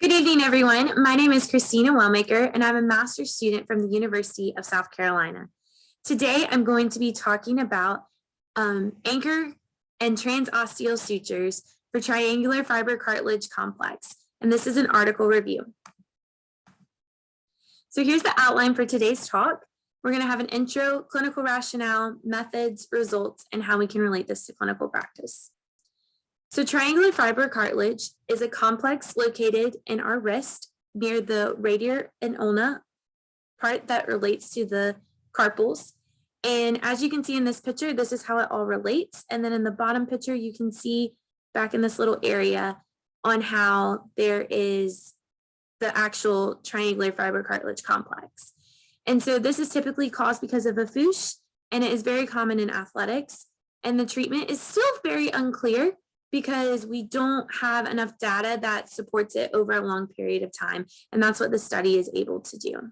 Good evening, everyone. My name is Christina Wellmaker, and I'm a master's student from the University of South Carolina. Today, I'm going to be talking about anchor and transosteal sutures for triangular fiber cartilage complex, and this is an article review. So here's the outline for today's talk. We're going to have an intro, clinical rationale, methods, results, and how we can relate this to clinical practice. So triangular fiber cartilage is a complex located in our wrist near the radius and ulna part that relates to the carpals. And as you can see in this picture, this is how it all relates. And then in the bottom picture, you can see back in this little area on how there is the actual triangular fiber cartilage complex. And so this is typically caused because of a FOOSH, and it is very common in athletics. And the treatment is still very unclear because we don't have enough data that supports it over a long period of time. And that's what the study is able to do.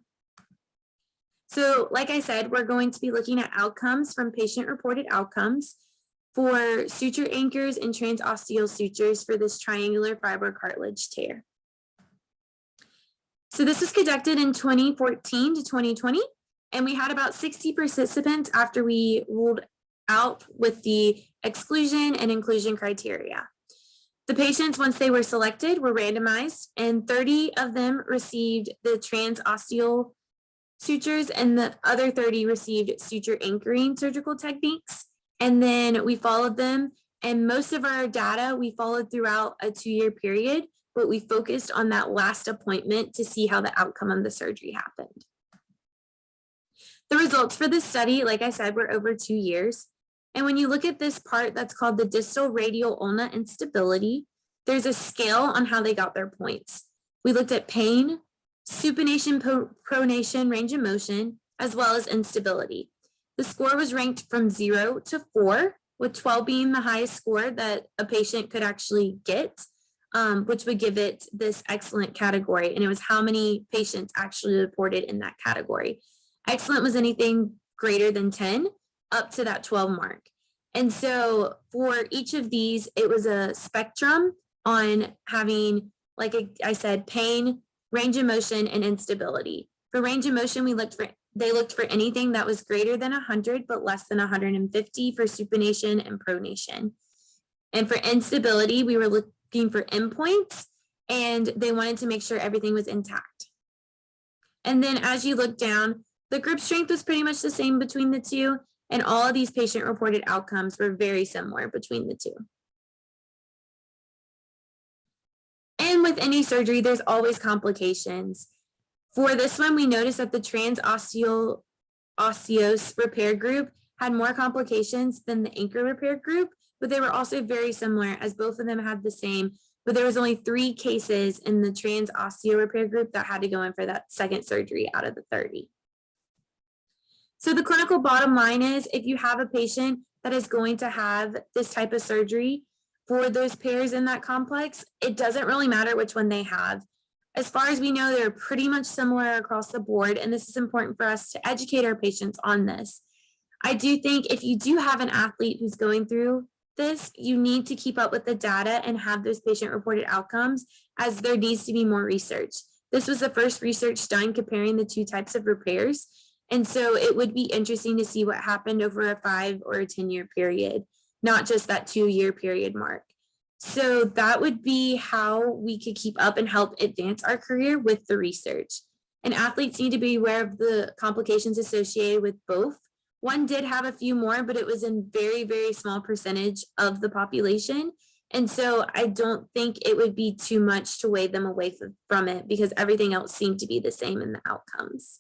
So like I said, we're going to be looking at outcomes from patient-reported outcomes for suture anchors and transosteal sutures for this triangular fiber cartilage tear. So this was conducted in 2014 to 2020, and we had about 60 participants after we ruled out with the exclusion and inclusion criteria. The patients, once they were selected, were randomized, and 30 of them received the transosteal sutures, and the other 30 received suture anchoring surgical techniques. And then we followed them, and most of our data we followed throughout a 2-year period, but we focused on that last appointment to see how the outcome of the surgery happened. The results for this study, like I said, were over 2 years. And when you look at this part that's called the distal radial ulna instability, there's a scale on how they got their points. We looked at pain, supination, pronation, range of motion, as well as instability. The score was ranked from 0 to 4, with 12 being the highest score that a patient could actually get, which would give it this excellent category. And it was how many patients actually reported in that category. Excellent was anything greater than 10 up to that 12 mark. And so for each of these, it was a spectrum on having, like I said, pain, range of motion, and instability. For range of motion, they looked for anything that was greater than 100, but less than 150 for supination and pronation. And for instability, we were looking for endpoints, and they wanted to make sure everything was intact. And then as you look down, the grip strength was pretty much the same between the two, and all of these patient-reported outcomes were very similar between the two. And with any surgery, there's always complications. For this one, we noticed that the transosteal osseous repair group had more complications than the anchor repair group, but they were also very similar as both of them had the same, but there was only 3 cases in the transosteal repair group that had to go in for that second surgery out of the 30. So the clinical bottom line is if you have a patient that is going to have this type of surgery for those pairs in that complex, it doesn't really matter which one they have. As far as we know, they're pretty much similar across the board, and this is important for us to educate our patients on this. I do think if you do have an athlete who's going through this, you need to keep up with the data and have those patient-reported outcomes, as there needs to be more research. This was the first research done comparing the 2 types of repairs. And so it would be interesting to see what happened over a 5 or a 10-year period, not just that 2-year period mark. So that would be how we could keep up and help advance our career with the research. And athletes need to be aware of the complications associated with both. One did have a few more, but it was in very, very small percentage of the population. And so I don't think it would be too much to weigh them away from it because everything else seemed to be the same in the outcomes.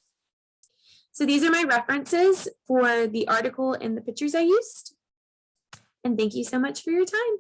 So these are my references for the article and the pictures I used. And thank you so much for your time.